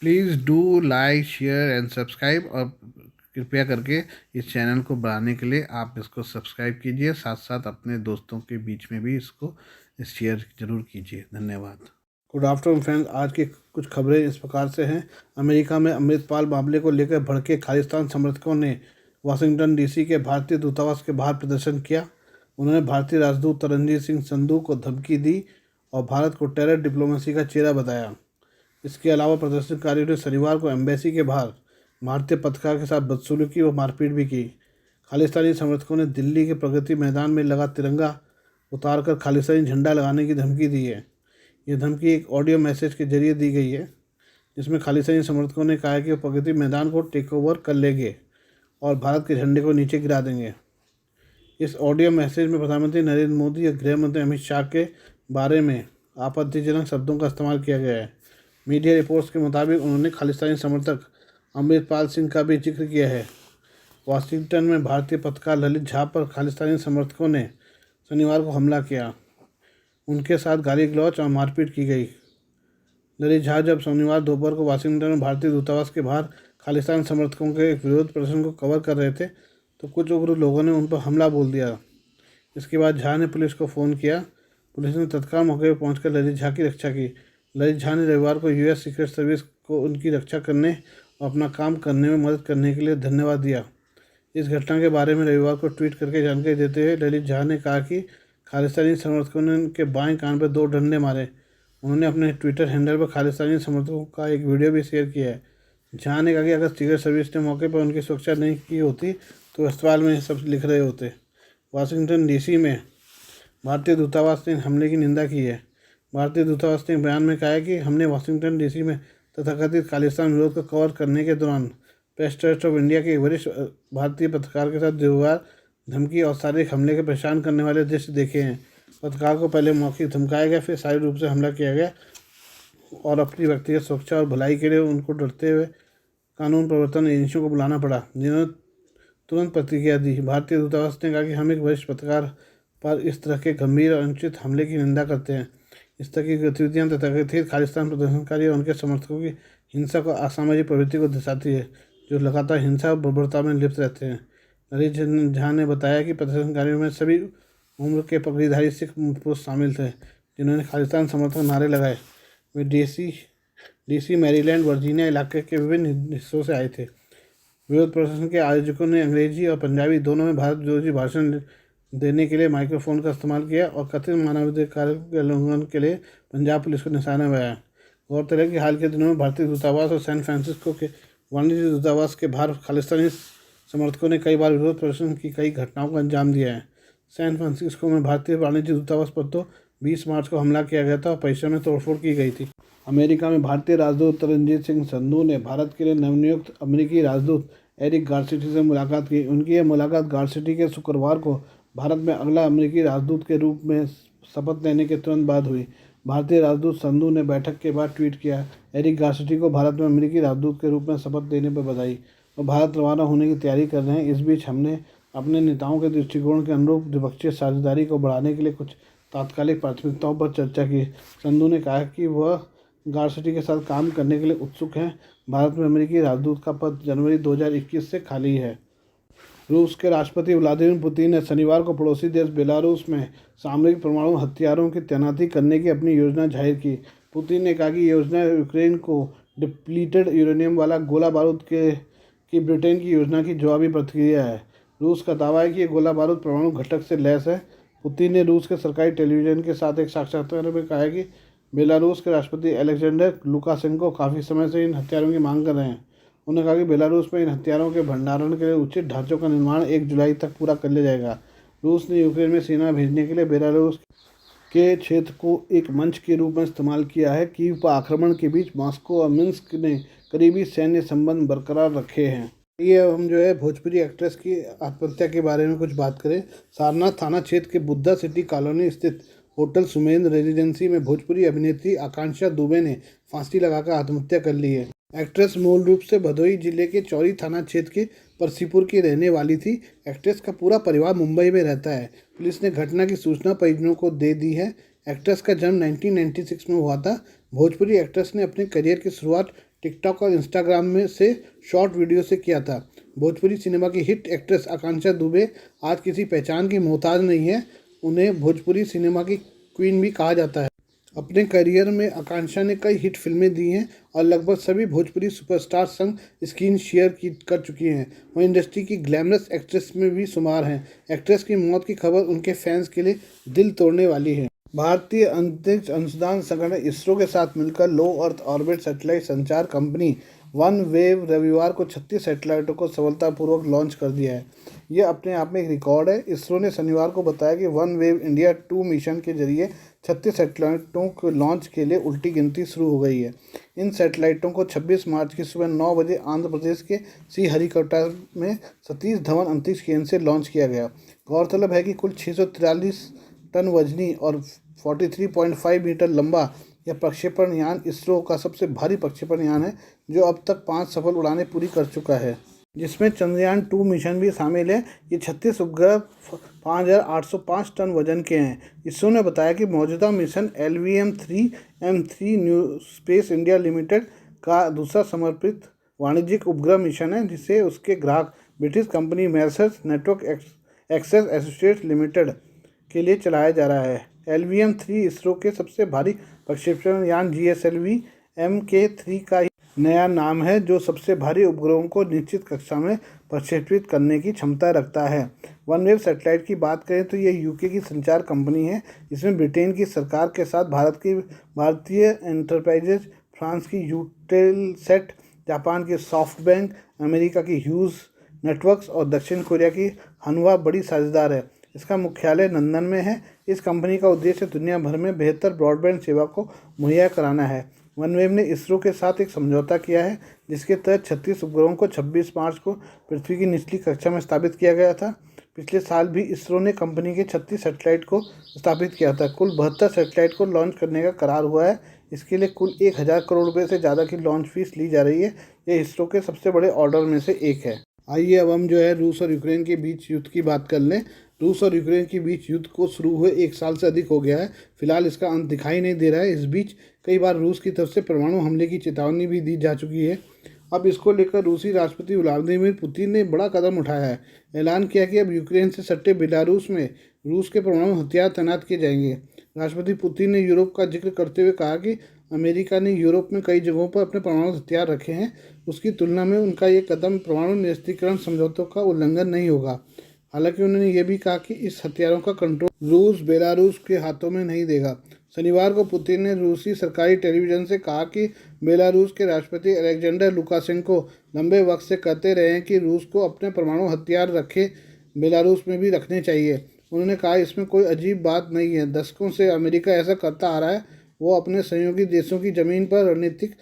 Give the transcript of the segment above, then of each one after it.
Please do like share and subscribe, और कृपया करके इस चैनल को बढ़ाने के लिए आप इसको सब्सक्राइब कीजिए, साथ साथ अपने दोस्तों के बीच में भी इसको शेयर ज़रूर कीजिए। धन्यवाद। गुड आफ्टरनून फ्रेंड्स, आज की कुछ खबरें इस प्रकार से हैं। अमेरिका में अमृतपाल मामले को लेकर भड़के खालिस्तान समर्थकों ने वाशिंगटन डीसी के भारतीय दूतावास के बाहर प्रदर्शन किया। उन्होंने भारतीय राजदूत तरनजीत सिंह संधू को धमकी दी और भारत को टेरर डिप्लोमेसी का चेहरा बताया। इसके अलावा प्रदर्शनकारियों ने शनिवार को एम्बेसी के बाहर भारतीय पत्रकार के साथ बदसलूकी व मारपीट भी की। खालिस्तानी समर्थकों ने दिल्ली के प्रगति मैदान में लगा तिरंगा उतारकर खालिस्तानी झंडा लगाने की धमकी दी है। ये धमकी एक ऑडियो मैसेज के जरिए दी गई है, जिसमें खालिस्तानी समर्थकों ने कहा है कि वो प्रगति मैदान को टेक ओवर कर लेंगे और भारत के झंडे को नीचे गिरा देंगे। इस ऑडियो मैसेज में प्रधानमंत्री नरेंद्र मोदी और गृह मंत्री अमित शाह के बारे में आपत्तिजनक शब्दों का इस्तेमाल किया गया है। मीडिया रिपोर्ट्स के मुताबिक उन्होंने खालिस्तानी समर्थक अमृतपाल सिंह का भी जिक्र किया है। वाशिंगटन में भारतीय पत्रकार ललित झा पर खालिस्तानी समर्थकों ने शनिवार को हमला किया। उनके साथ गाली गलौज और मारपीट की गई। ललित झा जब शनिवार दोपहर को वाशिंगटन में भारतीय दूतावास के बाहर खालिस्तान समर्थकों के एक विरोध प्रदर्शन को कवर कर रहे थे तो कुछ उग्र लोगों ने उन पर हमला बोल दिया। इसके बाद झा ने पुलिस को फ़ोन किया। पुलिस ने तत्काल मौके पर पहुंचकर ललित झा की रक्षा की। ललित झा ने रविवार को यूएस सीक्रेट सर्विस को उनकी रक्षा करने और अपना काम करने में मदद करने के लिए धन्यवाद दिया। इस घटना के बारे में रविवार को ट्वीट करके जानकारी देते हुए ललित झा ने कहा कि खालिस्तानी समर्थकों ने उनके बाएं कान पर 2 डंडे मारे। उन्होंने अपने ट्विटर हैंडल पर खालिस्तानी समर्थकों का एक वीडियो भी शेयर किया है। झा ने कहा कि अगर सीक्रेट सर्विस ने मौके पर उनकी सुरक्षा नहीं की होती तो अस्पताल में सब लिख रहे होते। वाशिंगटन डीसी में भारतीय दूतावास ने हमले की निंदा की है। भारतीय दूतावास ने बयान में कहा है कि हमने वाशिंगटन डीसी में तथाकथित खालिस्तान विरोध को कवर करने के दौरान प्रेस ट्रस्ट ऑफ इंडिया के वरिष्ठ भारतीय पत्रकार के साथ दीवार धमकी और शारीरिक हमले के परेशान करने वाले दृश्य देखे हैं। पत्रकार को पहले मौखिक धमकाया गया, फिर शारीरिक रूप से हमला किया गया और अपनी व्यक्तिगत सुरक्षा और भलाई के लिए उनको डरते हुए कानून प्रवर्तन एजेंसियों को बुलाना पड़ा, जिन्होंने तुरंत प्रतिक्रिया दी। भारतीय दूतावास ने कहा कि हम एक वरिष्ठ पत्रकार पर इस तरह के गंभीर और अनुचित हमले की निंदा करते हैं। इस तरह की गतिविधियाँ तथाकथित खालिस्तान प्रदर्शनकारी और उनके समर्थकों की हिंसा को असामाजिक प्रवृत्ति को दर्शाती है, जो लगातार हिंसा और बर्बरता में लिप्त रहते हैं। ललित झा ने बताया कि प्रदर्शनकारियों में सभी उम्र के पगड़ीधारी सिख पुरुष शामिल थे, जिन्होंने खालिस्तान समर्थक नारे लगाए। वे डीसी, मैरीलैंड, वर्जीनिया इलाके के विभिन्न हिस्सों से आए थे। विरोध प्रदर्शन के आयोजकों ने अंग्रेजी और पंजाबी दोनों में भारत विरोधी भाषण देने के लिए माइक्रोफोन का इस्तेमाल किया और कथित मानवाधिकार के उल्लंघन के लिए पंजाब पुलिस को निशाना बनाया। गौरतलब है कि हाल के दिनों में भारतीय दूतावास और सैन फ्रांसिस्को के वाणिज्य दूतावास के बाहर खालिस्तानी समर्थकों ने कई बार विरोध प्रदर्शन की कई घटनाओं को अंजाम दिया है। सैन फ्रांसिस्को में भारतीय वाणिज्य दूतावास पर तो 20 मार्च को हमला किया गया था और परिसर में तोड़फोड़ की गई थी। अमेरिका में भारतीय राजदूत तरनजीत सिंह संधू ने भारत के लिए नवनियुक्त अमेरिकी राजदूत एरिक गारसिटी से मुलाकात की। उनकी यह मुलाकात गारसिटी के शुक्रवार को भारत में अगला अमेरिकी राजदूत के रूप में शपथ लेने के तुरंत बाद हुई। भारतीय राजदूत संधू ने बैठक के बाद ट्वीट किया, एरिक गारसिटी को भारत में अमेरिकी राजदूत के रूप में शपथ लेने पर बधाई। और भारत रवाना होने की तैयारी कर रहे हैं। इस बीच हमने अपने नेताओं के दृष्टिकोण के अनुरूप द्विपक्षीय साझेदारी को बढ़ाने के लिए कुछ तात्कालिक प्राथमिकताओं पर चर्चा की। संधू ने कहा कि वह गारसिटी के साथ काम करने के लिए उत्सुक हैं। भारत में अमेरिकी राजदूत का पद जनवरी 2021 से खाली है। रूस के राष्ट्रपति व्लादिमीर पुतिन ने शनिवार को पड़ोसी देश बेलारूस में सामरिक परमाणु हथियारों की तैनाती करने की अपनी योजना जाहिर की। पुतिन ने कहा कि ये योजना यूक्रेन को डिप्लीटेड यूरेनियम वाला गोला बारूद की ब्रिटेन की योजना की जवाबी प्रतिक्रिया है। रूस का दावा है कि ये गोला बारूद परमाणु घटक से लैस है। पुतिन ने रूस के सरकारी टेलीविजन के साथ एक साक्षात्कार में कहा कि बेलारूस के राष्ट्रपति अलेक्जेंडर लुकाशेंको काफ़ी समय से इन हथियारों की मांग कर रहे हैं। उन्होंने कहा कि बेलारूस में इन हथियारों के भंडारण के लिए उचित ढांचों का निर्माण 1 जुलाई तक पूरा कर लिया जाएगा। रूस ने यूक्रेन में सेना भेजने के लिए बेलारूस के क्षेत्र को एक मंच के रूप में इस्तेमाल किया है। कीव पर आक्रमण के बीच मॉस्को और मिन्स्क ने करीबी सैन्य संबंध बरकरार रखे हैं। ये हम जो है भोजपुरी एक्ट्रेस की आत्महत्या के बारे में कुछ बात करें। सारनाथ थाना क्षेत्र के बुद्धा सिटी कॉलोनी स्थित होटल सुमेंद्र रेजिडेंसी में भोजपुरी अभिनेत्री आकांक्षा दुबे ने फांसी लगाकर आत्महत्या कर ली है। एक्ट्रेस मूल रूप से भदोही जिले के चौरी थाना क्षेत्र के परसीपुर की रहने वाली थी। एक्ट्रेस का पूरा परिवार मुंबई में रहता है। पुलिस ने घटना की सूचना परिजनों को दे दी है। एक्ट्रेस का जन्म 1996 में हुआ था। भोजपुरी एक्ट्रेस ने अपने करियर की शुरुआत टिकटॉक और इंस्टाग्राम में से शॉर्ट वीडियो से किया था। भोजपुरी सिनेमा की हिट एक्ट्रेस आकांक्षा दुबे आज किसी पहचान की मोहताज नहीं है, उन्हें भोजपुरी सिनेमा की क्वीन भी कहा जाता है। अपने करियर में आकांक्षा ने कई हिट फिल्में दी हैं और लगभग सभी भोजपुरी सुपरस्टार संग स्क्रीन शेयर कर चुकी हैं। वह इंडस्ट्री की ग्लैमरस एक्ट्रेस में भी शुमार हैं। एक्ट्रेस की मौत की खबर उनके फैंस के लिए दिल तोड़ने वाली है। भारतीय अंतरिक्ष अनुसंधान संगठन इसरो के साथ मिलकर लो अर्थ ऑर्बिट सैटेलाइट संचार कंपनी वन वेव रविवार को 36 सैटेलाइटों को सफलतापूर्वक लॉन्च कर दिया है। यह अपने आप में एक रिकॉर्ड है। इसरो ने शनिवार को बताया कि वन वेव इंडिया 2 मिशन के जरिए 36 सैटेलाइटों के लॉन्च के लिए उल्टी गिनती शुरू हो गई है। इन सैटेलाइटों को 26 मार्च की सुबह 9 बजे आंध्र प्रदेश के श्रीहरिकोटा में सतीश धवन अंतरिक्ष केंद्र से लॉन्च किया गया। गौरतलब है कि कुल 643 टन वजनी और 43.5 मीटर लंबा यह प्रक्षेपण यान इसरो का सबसे भारी प्रक्षेपण यान है, जो अब तक 5 सफल उड़ानें पूरी कर चुका है, जिसमें चंद्रयान 2 मिशन भी शामिल है। ये 36 उपग्रह 5,805 टन वजन के हैं। इसरो ने बताया कि मौजूदा mission LVM-3M3 new space India limited का दूसरा समर्पित वाणिज्यिक उपग्रह मिशन है, जिसे उसके ग्राहक British company Messrs network access associates limited के लिए चलाया जा रहा है। LVM-3 इसरो के सबसे भारी प्रक्षेपण यान GSLV MK3 का नया नाम है, जो सबसे भारी उपग्रहों को निश्चित कक्षा में प्रक्षेपित करने की क्षमता रखता है। वनवेव सैटेलाइट की बात करें तो यह यूके की संचार कंपनी है। इसमें ब्रिटेन की सरकार के साथ भारतीय एंटरप्राइजेज, फ्रांस की यूटेलसेट, जापान की सॉफ्टबैंक, अमेरिका की ह्यूज नेटवर्क्स और दक्षिण कोरिया की हनवा बड़ी साझेदार है। इसका मुख्यालय लंदन में है। इस कंपनी का उद्देश्य दुनिया भर में बेहतर ब्रॉडबैंड सेवा को मुहैया कराना है। वनवेव ने इसरो के साथ एक समझौता किया है, जिसके तहत 36 उपग्रहों को 26 मार्च को पृथ्वी की निचली कक्षा में स्थापित किया गया था। पिछले साल भी इसरो ने कंपनी के 36 सैटेलाइट को स्थापित किया था। कुल 72 सैटेलाइट को लॉन्च करने का करार हुआ है। इसके लिए कुल 1,000 करोड़ रुपये से ज़्यादा की लॉन्च फीस ली जा रही है। यह इसरो के सबसे बड़े ऑर्डर में से एक है। आइए अब हम जो है रूस और यूक्रेन के बीच युद्ध की बात कर लें। रूस और यूक्रेन के बीच युद्ध को शुरू हुए 1 साल से अधिक हो गया है। फिलहाल इसका अंत दिखाई नहीं दे रहा है। इस बीच कई बार रूस की तरफ से परमाणु हमले की चेतावनी भी दी जा चुकी है। अब इसको लेकर रूसी राष्ट्रपति व्लादिमीर पुतिन ने बड़ा कदम उठाया है। ऐलान किया कि अब यूक्रेन से सटे बेलारूस में रूस के परमाणु हथियार तैनात किए जाएंगे। राष्ट्रपति पुतिन ने यूरोप का जिक्र करते हुए कहा कि अमेरिका ने यूरोप में कई जगहों पर अपने परमाणु हथियार रखे हैं। उसकी तुलना में उनका ये कदम परमाणु निरस्त्रीकरण समझौतों का उल्लंघन नहीं होगा। हालांकि उन्होंने ये भी कहा कि इस हथियारों का कंट्रोल रूस बेलारूस के हाथों में नहीं देगा। शनिवार को पुतिन ने रूसी सरकारी टेलीविजन से कहा कि बेलारूस के राष्ट्रपति अलेक्जेंडर लुकाशेंको लंबे वक्त से कहते रहे हैं कि रूस को अपने परमाणु हथियार रखे बेलारूस में भी रखने चाहिए। उन्होंने कहा इसमें कोई अजीब बात नहीं है। दशकों से अमेरिका ऐसा करता आ रहा है। वो अपने सहयोगी देशों की ज़मीन पर रणनीतिक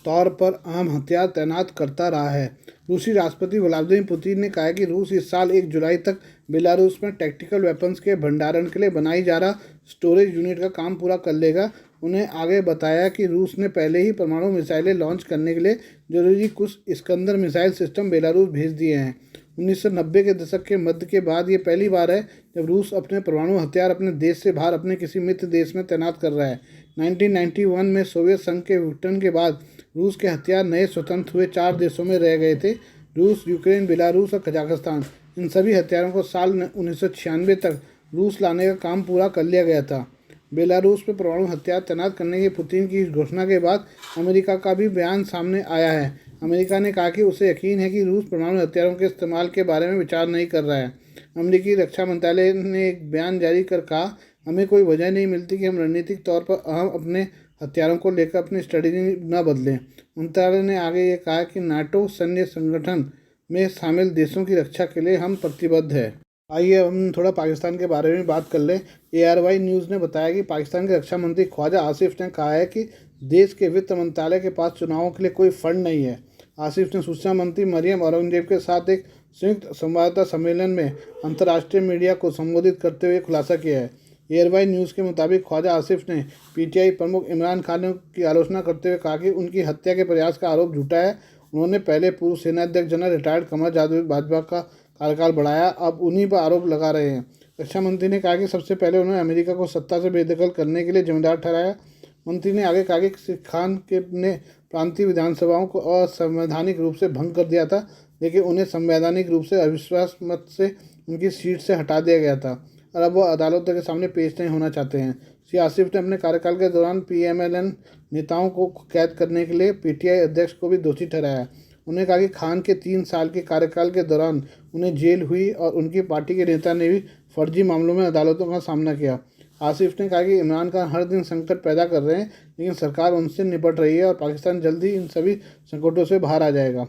तौर पर अहम हथियार तैनात करता रहा है। रूसी राष्ट्रपति व्लादिमीर पुतिन ने कहा कि रूस इस साल 1 जुलाई तक बेलारूस में टैक्टिकल वेपन्स के भंडारण के लिए बनाई जा रहा स्टोरेज यूनिट का काम पूरा कर लेगा। उन्हें आगे बताया कि रूस ने पहले ही परमाणु मिसाइलें लॉन्च करने के लिए जरूरी कुछ इस्कंदर मिसाइल सिस्टम बेलारूस भेज दिए हैं। 1990 के दशक के मध्य के बाद ये पहली बार है जब रूस अपने परमाणु हथियार अपने देश से बाहर अपने किसी मित्र देश में तैनात कर रहा है। 1991 में सोवियत संघ के विघटन के बाद रूस के हथियार नए स्वतंत्र हुए 4 देशों में रह गए थे, रूस, यूक्रेन, बेलारूस और कजाकिस्तान। इन सभी हथियारों को साल 1996 तक रूस लाने का काम पूरा कर लिया गया था। बेलारूस में परमाणु हथियार तैनात करने की पुतिन की घोषणा के बाद अमेरिका का भी बयान सामने आया है। अमेरिका ने कहा कि उसे यकीन है कि रूस परमाणु हथियारों के इस्तेमाल के बारे में विचार नहीं कर रहा है। अमेरिकी रक्षा मंत्रालय ने एक बयान जारी कर कहा, हमें कोई वजह नहीं मिलती कि हम रणनीतिक तौर पर हम अपने हथियारों को लेकर अपनी स्ट्रेटजी न बदलें। मंत्रालय ने आगे ये कहा कि नाटो सैन्य संगठन में शामिल देशों की रक्षा के लिए हम प्रतिबद्ध हैं। आइए हम थोड़ा पाकिस्तान के बारे में बात कर लें। ARY न्यूज़ ने बताया कि पाकिस्तान के रक्षा मंत्री ख्वाजा आसिफ ने कहा है कि देश के वित्त मंत्रालय के पास चुनावों के लिए कोई फंड नहीं है। आसिफ ने सूचना मंत्री मरियम औरंगजेब के साथ एक संयुक्त संवाददाता सम्मेलन में अंतर्राष्ट्रीय मीडिया को संबोधित करते हुए खुलासा किया है। ARY न्यूज़ के मुताबिक ख्वाजा आसिफ ने PTI प्रमुख इमरान खान की आलोचना करते हुए कहा कि उनकी हत्या के प्रयास का आरोप झूठा है। उन्होंने पहले पूर्व सेनाध्यक्ष जनरल रिटायर्ड कमर जावेद बाजवा का कार्यकाल बढ़ाया, अब उन्हीं पर आरोप लगा रहे हैं। रक्षा मंत्री ने कहा कि सबसे पहले उन्होंने अमेरिका को सत्ता से बेदखल करने के लिए जिम्मेदार ठहराया। मंत्री ने आगे कहा कि खान के ने प्रांतीय विधानसभाओं को असंवैधानिक रूप से भंग कर दिया था, लेकिन उन्हें संवैधानिक रूप से अविश्वास मत से उनकी सीट से हटा दिया गया था और अब वो अदालतों के सामने पेश नहीं होना चाहते हैं। श्री आसिफ ने अपने कार्यकाल के दौरान PMLN नेताओं को कैद करने के लिए PTI अध्यक्ष को भी दोषी ठहराया। उन्होंने कहा कि खान के 3 साल के कार्यकाल के दौरान उन्हें जेल हुई और उनकी पार्टी के नेता ने भी फर्जी मामलों में अदालतों का सामना किया। आसिफ ने कहा कि इमरान खान हर दिन संकट पैदा कर रहे हैं, लेकिन सरकार उनसे निपट रही है और पाकिस्तान जल्दी इन सभी संकटों से बाहर आ जाएगा।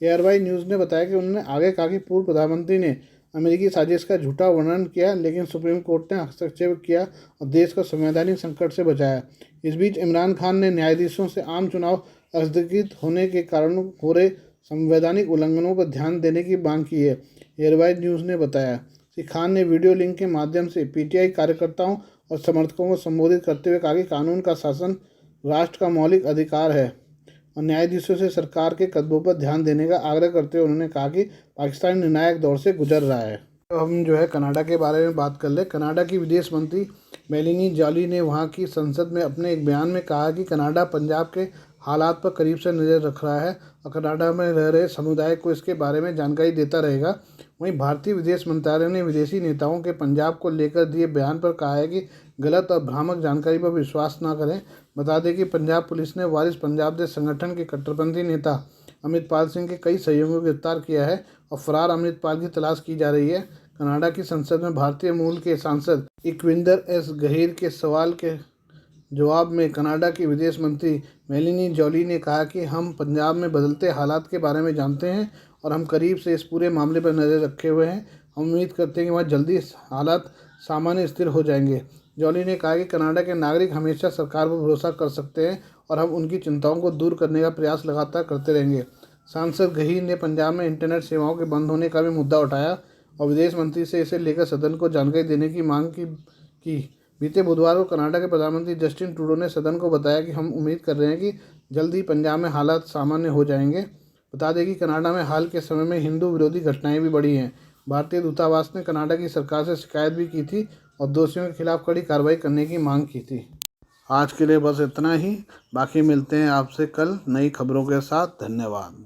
एयरवाई न्यूज़ ने बताया कि उन्होंने आगे कहा कि पूर्व प्रधानमंत्री ने अमेरिकी साजिश का झूठा वर्णन किया, लेकिन सुप्रीम कोर्ट ने हस्तक्षेप किया और देश को संवैधानिक संकट से बचाया। इस बीच इमरान खान ने न्यायाधीशों से आम चुनाव स्थगित होने के कारण हो रहे संवैधानिक उल्लंघनों पर ध्यान देने की मांग की है। एयरवाई न्यूज़ ने बताया कि खान ने वीडियो लिंक के माध्यम से PTI कार्यकर्ताओं और समर्थकों को संबोधित करते हुए कहा कि कानून का शासन राष्ट्र का मौलिक अधिकार है और न्यायाधीशों से सरकार के कदमों पर ध्यान देने का आग्रह करते हुए उन्होंने कहा कि पाकिस्तान निर्णायक दौर से गुजर रहा है। तो हम जो है कनाडा के बारे में बात कर ले। कनाडा की विदेश मंत्री मेलानी जॉली ने वहाँ की संसद में अपने एक बयान में कहा कि कनाडा पंजाब के हालात पर करीब से नज़र रख रहा है और कनाडा में रह रहे समुदाय को इसके बारे में जानकारी देता रहेगा। वहीं भारतीय विदेश मंत्रालय ने विदेशी नेताओं के पंजाब को लेकर दिए बयान पर कहा है कि गलत और भ्रामक जानकारी पर विश्वास न करें। बता दें कि पंजाब पुलिस ने वारिस पंजाब देश संगठन के कट्टरपंथी नेता अमृतपाल सिंह के कई सहयोगियों को गिरफ्तार किया है और फरार अमृतपाल की तलाश की जा रही है। कनाडा की संसद में भारतीय मूल के सांसद इकविंदर एस गहीर के सवाल के जवाब में कनाडा की विदेश मंत्री मेलानी जॉली ने कहा कि हम पंजाब में बदलते हालात के बारे में जानते हैं और हम करीब से इस पूरे मामले पर नज़र रखे हुए हैं। हम उम्मीद करते हैं कि वहाँ जल्दी हालात सामान्य स्थिर हो जाएंगे। जॉली ने कहा कि कनाडा के नागरिक हमेशा सरकार पर भरोसा कर सकते हैं और हम उनकी चिंताओं को दूर करने का प्रयास लगातार करते रहेंगे। सांसद गहीर ने पंजाब में इंटरनेट सेवाओं के बंद होने का भी मुद्दा उठाया और विदेश मंत्री से इसे लेकर सदन को जानकारी देने की मांग की। बीते बुधवार को कनाडा के प्रधानमंत्री जस्टिन ट्रूडो ने सदन को बताया कि हम उम्मीद कर रहे हैं कि जल्द ही पंजाब में हालात सामान्य हो जाएंगे। बता दें कि कनाडा में हाल के समय में हिंदू विरोधी घटनाएं भी बढ़ी हैं। भारतीय दूतावास ने कनाडा की सरकार से शिकायत भी की थी और दोषियों के खिलाफ कड़ी कार्रवाई करने की मांग की थी। आज के लिए बस इतना ही। बाकी मिलते हैं आपसे कल नई खबरों के साथ। धन्यवाद।